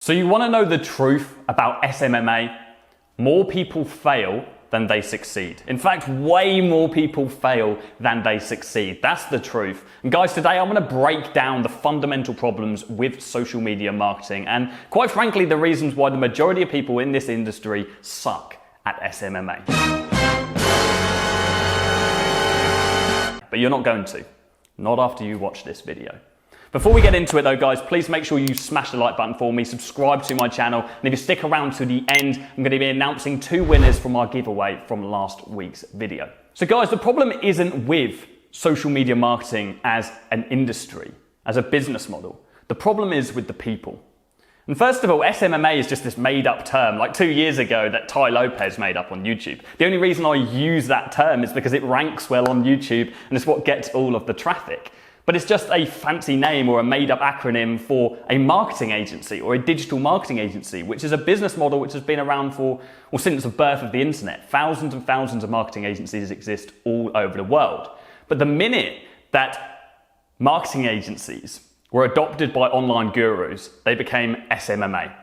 So you want to know the truth about SMMA? More people fail than they succeed. In fact, way more people fail than they succeed. That's the truth. And guys, today I'm going to break down the fundamental problems with social media marketing and, quite frankly, the reasons why the majority of people in this industry suck at SMMA. But you're not going to. Not after you watch this video. Before we get into it though, guys, please make sure you smash the like button for me, subscribe to my channel, and if you stick around to the end, I'm going to be announcing 2 winners from our giveaway from last week's video. So guys, the problem isn't with social media marketing as an industry, as a business model. The problem is with the people. And first of all, SMMA is just this made up term, like 2 years ago that Ty Lopez made up on YouTube. The only reason I use that term is because it ranks well on YouTube and it's what gets all of the traffic. But it's just a fancy name or a made up acronym for a marketing agency or a digital marketing agency, which is a business model which has been around since the birth of the internet. Thousands and thousands of marketing agencies exist all over the world. But the minute that marketing agencies were adopted by online gurus, they became SMMA.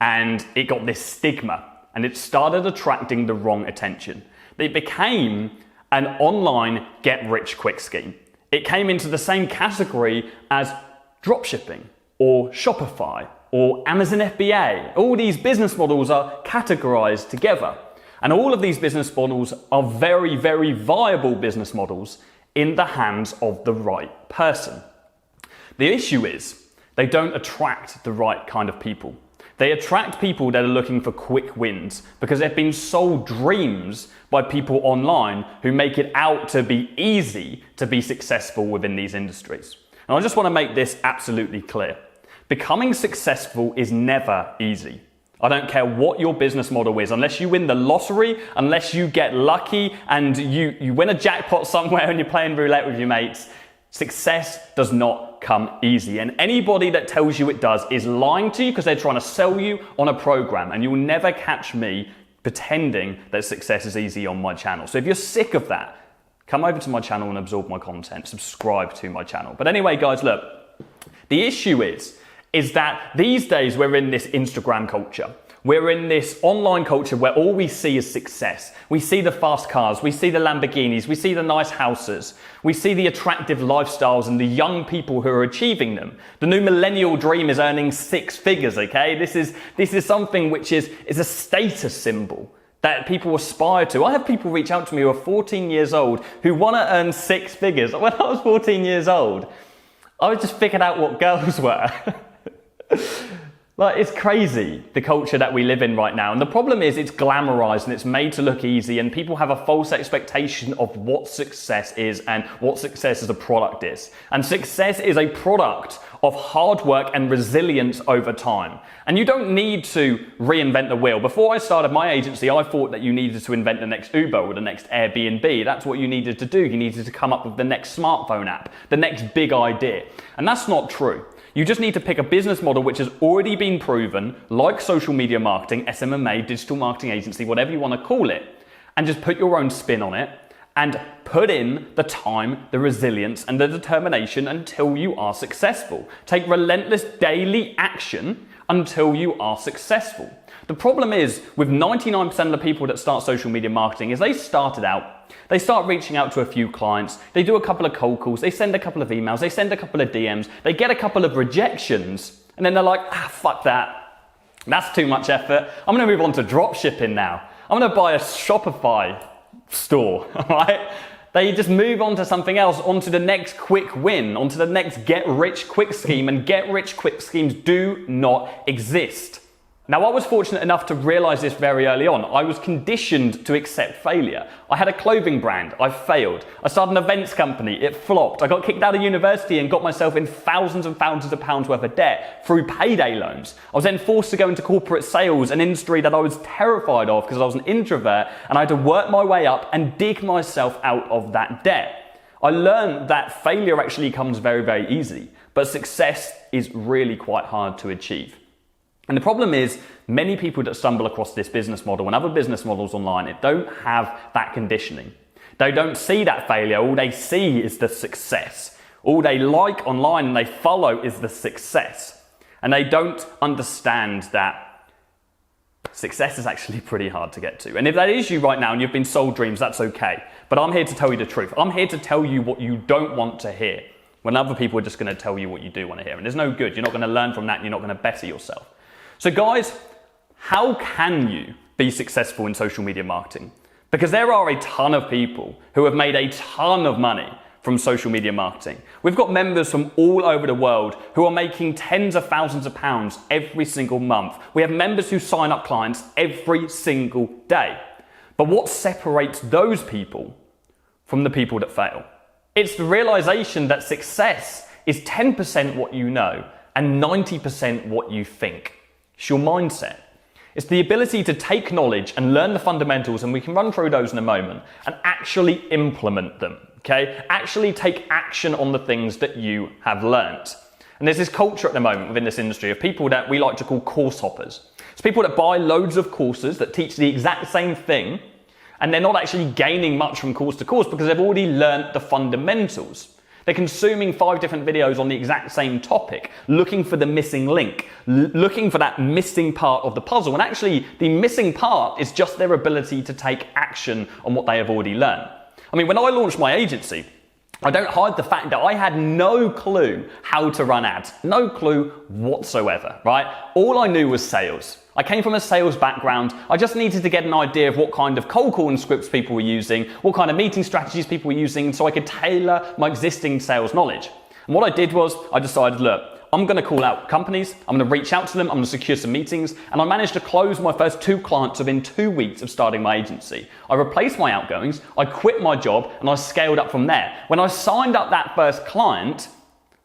And it got this stigma and it started attracting the wrong attention. It became an online get-rich-quick scheme. It came into the same category as dropshipping or Shopify or Amazon FBA. All these business models are categorized together. And all of these business models are very, very viable business models in the hands of the right person. The issue is they don't attract the right kind of people. They attract people that are looking for quick wins because they've been sold dreams by people online who make it out to be easy to be successful within these industries. And I just want to make this absolutely clear. Becoming successful is never easy. I don't care what your business model is, unless you win the lottery, unless you get lucky and you win a jackpot somewhere and you're playing roulette with your mates. Success does not come easy, and anybody that tells you it does is lying to you because they're trying to sell you on a program, and you'll never catch me pretending that success is easy on my channel. So if you're sick of that, come over to my channel and absorb my content, subscribe to my channel. But anyway, guys, look, the issue is that these days we're in this Instagram culture. We're in this online culture where all we see is success. We see the fast cars, we see the Lamborghinis, we see the nice houses, we see the attractive lifestyles and the young people who are achieving them. The new millennial dream is earning 6 figures, okay? This is something which is a status symbol that people aspire to. I have people reach out to me who are 14 years old who want to earn 6 figures. When I was 14 years old, I just figured out what girls were. Like, it's crazy, the culture that we live in right now. And the problem is it's glamorized and it's made to look easy, and people have a false expectation of what success is and what success as a product is. And success is a product of hard work and resilience over time. And you don't need to reinvent the wheel. Before I started my agency, I thought that you needed to invent the next Uber or the next Airbnb. That's what you needed to do. You needed to come up with the next smartphone app, the next big idea. And that's not true. You just need to pick a business model which has already been proven, like social media marketing, SMMA, digital marketing agency, whatever you want to call it, and just put your own spin on it and put in the time, the resilience, and the determination until you are successful. Take relentless daily action until you are successful. The problem is with 99% of the people that start social media marketing is they start reaching out to a few clients, they do a couple of cold calls, they send a couple of emails, they send a couple of DMs, they get a couple of rejections, and then they're like, fuck that. That's too much effort. I'm going to move on to drop shipping now. I'm going to buy a Shopify store, right? They just move on to something else, onto the next quick win, onto the next get-rich-quick scheme, and get-rich-quick schemes do not exist. Now, I was fortunate enough to realize this very early on. I was conditioned to accept failure. I had a clothing brand. I failed. I started an events company. It flopped. I got kicked out of university and got myself in thousands and thousands of pounds worth of debt through payday loans. I was then forced to go into corporate sales, an industry that I was terrified of because I was an introvert, and I had to work my way up and dig myself out of that debt. I learned that failure actually comes very, very easy, but success is really quite hard to achieve. And the problem is, many people that stumble across this business model and other business models online, they don't have that conditioning. They don't see that failure. All they see is the success. All they like online and they follow is the success. And they don't understand that success is actually pretty hard to get to. And if that is you right now and you've been sold dreams, that's okay. But I'm here to tell you the truth. I'm here to tell you what you don't want to hear, when other people are just going to tell you what you do want to hear. And there's no good. You're not going to learn from that, and you're not going to better yourself. So guys, how can you be successful in social media marketing? Because there are a ton of people who have made a ton of money from social media marketing. We've got members from all over the world who are making tens of thousands of pounds every single month. We have members who sign up clients every single day. But what separates those people from the people that fail? It's the realization that success is 10% what you know and 90% what you think. It's your mindset. It's the ability to take knowledge and learn the fundamentals, and we can run through those in a moment, and actually implement them, okay? Actually take action on the things that you have learnt. And there's this culture at the moment within this industry of people that we like to call course hoppers. It's people that buy loads of courses that teach the exact same thing, and they're not actually gaining much from course to course because they've already learnt the fundamentals. They're consuming 5 different videos on the exact same topic, looking for the missing link, looking for that missing part of the puzzle. And actually, the missing part is just their ability to take action on what they have already learned. I mean, when I launched my agency, I don't hide the fact that I had no clue how to run ads. No clue whatsoever, right? All I knew was sales. I came from a sales background. I just needed to get an idea of what kind of cold calling scripts people were using, what kind of meeting strategies people were using, so I could tailor my existing sales knowledge. And what I did was I decided, look, I'm going to call out companies, I'm going to reach out to them, I'm going to secure some meetings, and I managed to close my first 2 clients within 2 weeks of starting my agency. I replaced my outgoings, I quit my job, and I scaled up from there. When I signed up that first client,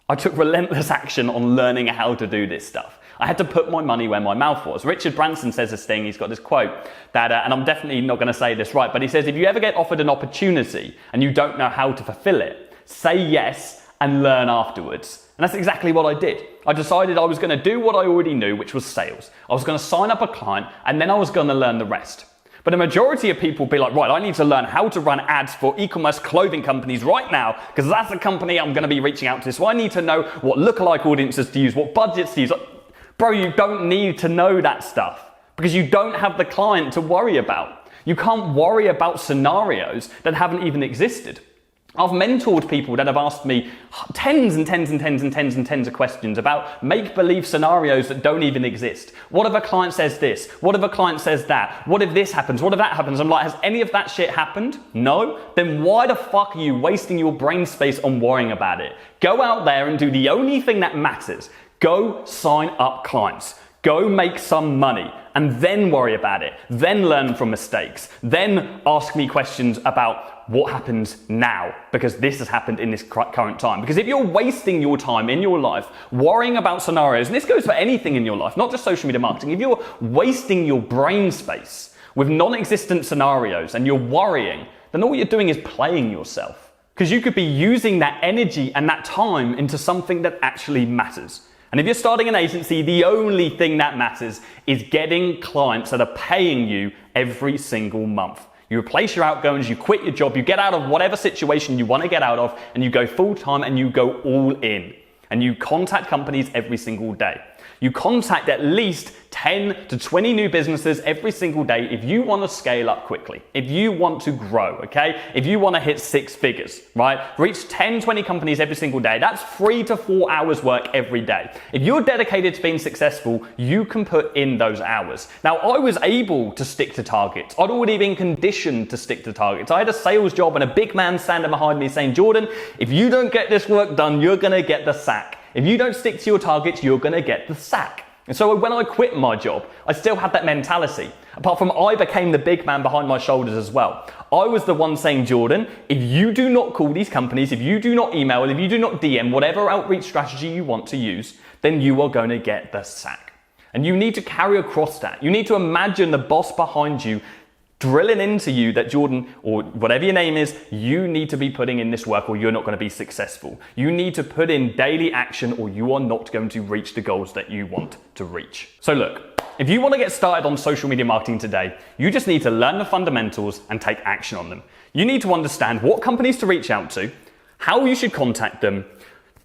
I took relentless action on learning how to do this stuff. I had to put my money where my mouth was. Richard Branson says this thing, he's got this quote that, and I'm definitely not going to say this right, but he says, if you ever get offered an opportunity and you don't know how to fulfill it, say yes and learn afterwards. And that's exactly what I did. I decided I was going to do what I already knew, which was sales. I was going to sign up a client and then I was going to learn the rest. But the majority of people be like, right, I need to learn how to run ads for e-commerce clothing companies right now, because that's the company I'm going to be reaching out to. So I need to know what lookalike audiences to use, what budgets to use. Bro, you don't need to know that stuff because you don't have the client to worry about. You can't worry about scenarios that haven't even existed. I've mentored people that have asked me tens of questions about make-believe scenarios that don't even exist. What if a client says this? What if a client says that? What if this happens? What if that happens? I'm like, has any of that shit happened? No? Then why the fuck are you wasting your brain space on worrying about it? Go out there and do the only thing that matters. Go sign up clients. Go make some money and then worry about it. Then learn from mistakes. Then ask me questions about what happens now, because this has happened in this current time. Because if you're wasting your time in your life worrying about scenarios, and this goes for anything in your life, not just social media marketing, if you're wasting your brain space with non-existent scenarios and you're worrying, then all you're doing is playing yourself. Because you could be using that energy and that time into something that actually matters. And if you're starting an agency, the only thing that matters is getting clients that are paying you every single month. You replace your outgoings, you quit your job, you get out of whatever situation you want to get out of, and you go full time and you go all in. And you contact companies every single day. You contact at least 10 to 20 new businesses every single day if you want to scale up quickly, if you want to grow, okay? If you want to hit 6 figures, right? Reach 10, 20 companies every single day. That's 3 to 4 hours work every day. If you're dedicated to being successful, you can put in those hours. Now, I was able to stick to targets. I'd already been conditioned to stick to targets. I had a sales job and a big man standing behind me saying, Jordan, if you don't get this work done, you're going to get the sack. If you don't stick to your targets, you're going to get the sack. And so when I quit my job, I still had that mentality. Apart from I became the big man behind my shoulders as well. I was the one saying, Jordan, if you do not call these companies, if you do not email, if you do not DM, whatever outreach strategy you want to use, then you are going to get the sack. And you need to carry across that. You need to imagine the boss behind you drilling into you that Jordan, or whatever your name is, you need to be putting in this work or you're not going to be successful. You need to put in daily action or you are not going to reach the goals that you want to reach. So look, if you want to get started on social media marketing today, you just need to learn the fundamentals and take action on them. You need to understand what companies to reach out to, how you should contact them,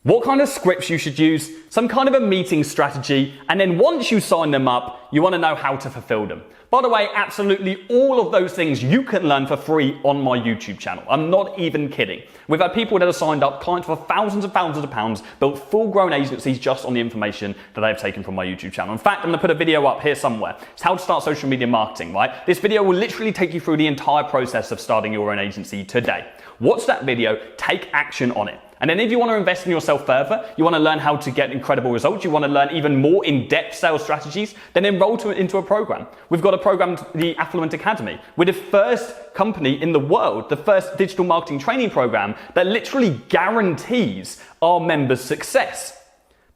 what kind of scripts you should use, some kind of a meeting strategy, and then once you sign them up, you want to know how to fulfill them. By the way, absolutely all of those things you can learn for free on my YouTube channel. I'm not even kidding. We've had people that have signed up, clients for thousands and thousands of pounds, built full-grown agencies just on the information that they've taken from my YouTube channel. In fact, I'm going to put a video up here somewhere. It's how to start social media marketing, right? This video will literally take you through the entire process of starting your own agency today. Watch that video, take action on it. And then if you want to invest in yourself further, you want to learn how to get incredible results, you want to learn even more in-depth sales strategies, then enroll into a program. We've got a program, the Affluent Academy. We're the first company in the world, the first digital marketing training program that literally guarantees our members' success.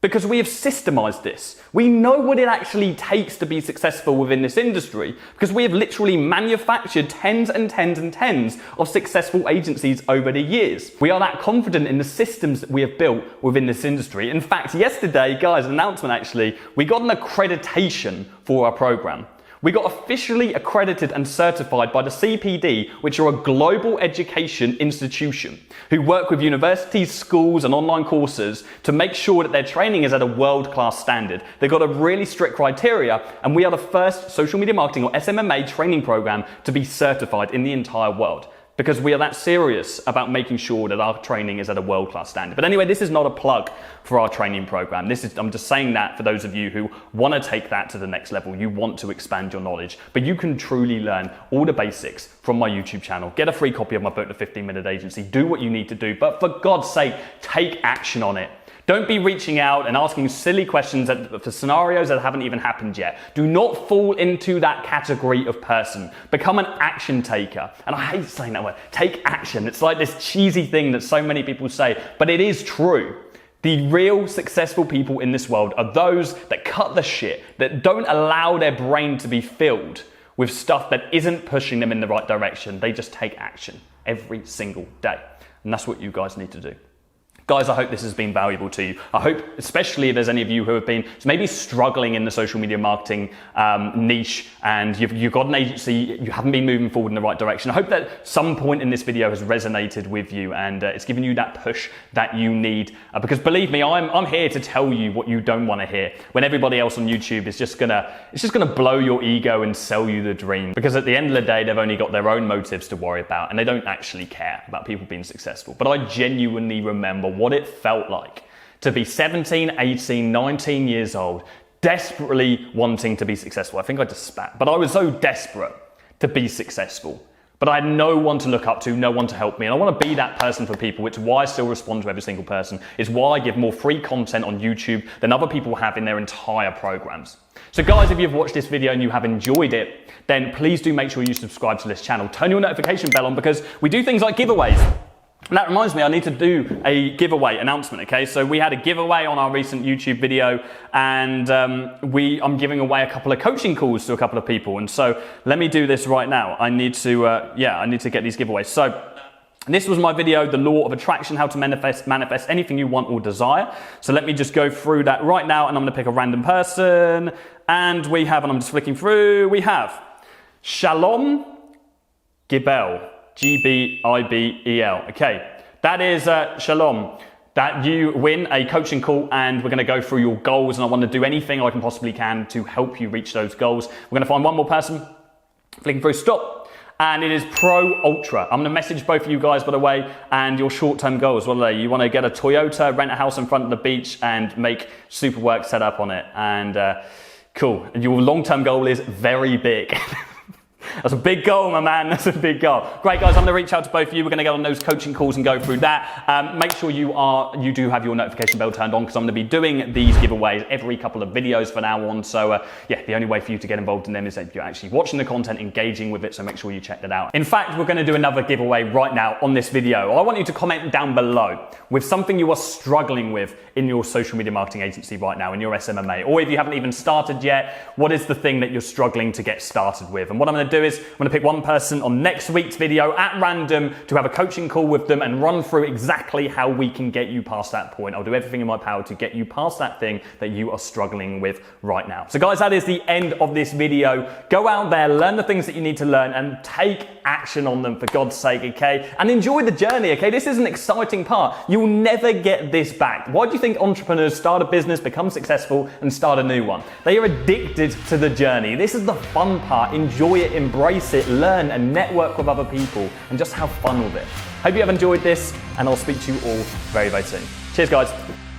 Because we have systemized this. We know what it actually takes to be successful within this industry because we have literally manufactured tens and tens and tens of successful agencies over the years. We are that confident in the systems that we have built within this industry. In fact, yesterday, guys, an announcement actually, we got an accreditation for our program. We got officially accredited and certified by the CPD, which are a global education institution who work with universities, schools and online courses to make sure that their training is at a world-class standard. They've got a really strict criteria, and we are the first social media marketing or SMMA training program to be certified in the entire world. Because we are that serious about making sure that our training is at a world-class standard. But anyway, this is not a plug for our training program. I'm just saying that for those of you who want to take that to the next level. You want to expand your knowledge, but you can truly learn all the basics from my YouTube channel. Get a free copy of my book, The 15-Minute Agency. Do what you need to do, but for God's sake, take action on it. Don't be reaching out and asking silly questions for scenarios that haven't even happened yet. Do not fall into that category of person. Become an action taker. And I hate saying that word. Take action. It's like this cheesy thing that so many people say, but it is true. The real successful people in this world are those that cut the shit, that don't allow their brain to be filled with stuff that isn't pushing them in the right direction. They just take action every single day. And that's what you guys need to do. Guys, I hope this has been valuable to you. I hope, especially if there's any of you who have been maybe struggling in the social media marketing niche and you've got an agency, you haven't been moving forward in the right direction. I hope that some point in this video has resonated with you and it's given you that push that you need. Because believe me, I'm here to tell you what you don't want to hear. When everybody else on YouTube is just gonna blow your ego and sell you the dream. Because at the end of the day, they've only got their own motives to worry about and they don't actually care about people being successful. But I genuinely remember what it felt like to be 17, 18, 19 years old, desperately wanting to be successful. I think I just spat, but I was so desperate to be successful. But I had no one to look up to, no one to help me. And I want to be that person for people. It's why I still respond to every single person. It's why I give more free content on YouTube than other people have in their entire programs. So guys, if you've watched this video and you have enjoyed it, then please do make sure you subscribe to this channel. Turn your notification bell on because we do things like giveaways. And that reminds me, I need to do a giveaway announcement, okay? So we had a giveaway on our recent YouTube video and I'm giving away a couple of coaching calls to a couple of people. And so let me do this right now. I need to get these giveaways. So this was my video, The Law of Attraction, how to manifest anything you want or desire. So let me just go through that right now and I'm gonna pick a random person. And I'm just flicking through, we have Shalom Gibel. G-B-I-B-E-L. Okay, that is Shalom. That you win a coaching call and we're going to go through your goals and I want to do anything I can possibly can to help you reach those goals. We're going to find one more person. Flicking through, stop. And it is Pro Ultra. I'm going to message both of you guys, by the way, and your short-term goals. What are they? You want to get a Toyota, rent a house in front of the beach and make super work set up on it. And cool. And your long-term goal is very big. That's a big goal, my man. That's a big goal. Great, guys. I'm going to reach out to both of you. We're going to get on those coaching calls and go through that. Make sure you do have your notification bell turned on because I'm going to be doing these giveaways every couple of videos from now on. So yeah, the only way for you to get involved in them is if you're actually watching the content, engaging with it. So make sure you check that out. In fact, we're going to do another giveaway right now on this video. I want you to comment down below with something you are struggling with in your social media marketing agency right now, in your SMMA. Or if you haven't even started yet, what is the thing that you're struggling to get started with? And what I'm going to do do is I'm going to pick one person on next week's video at random to have a coaching call with them and run through exactly how we can get you past that point. I'll do everything in my power to get you past that thing that you are struggling with right now. So guys, that is the end of this video. Go out there, learn the things that you need to learn and take action on them for God's sake, okay? And enjoy the journey, okay? This is an exciting part. You'll never get this back. Why do you think entrepreneurs start a business, become successful, and start a new one? They are addicted to the journey. This is the fun part. Enjoy it, embrace it, learn and network with other people, and just have fun with it. Hope you have enjoyed this, and I'll speak to you all very, very soon. Cheers, guys.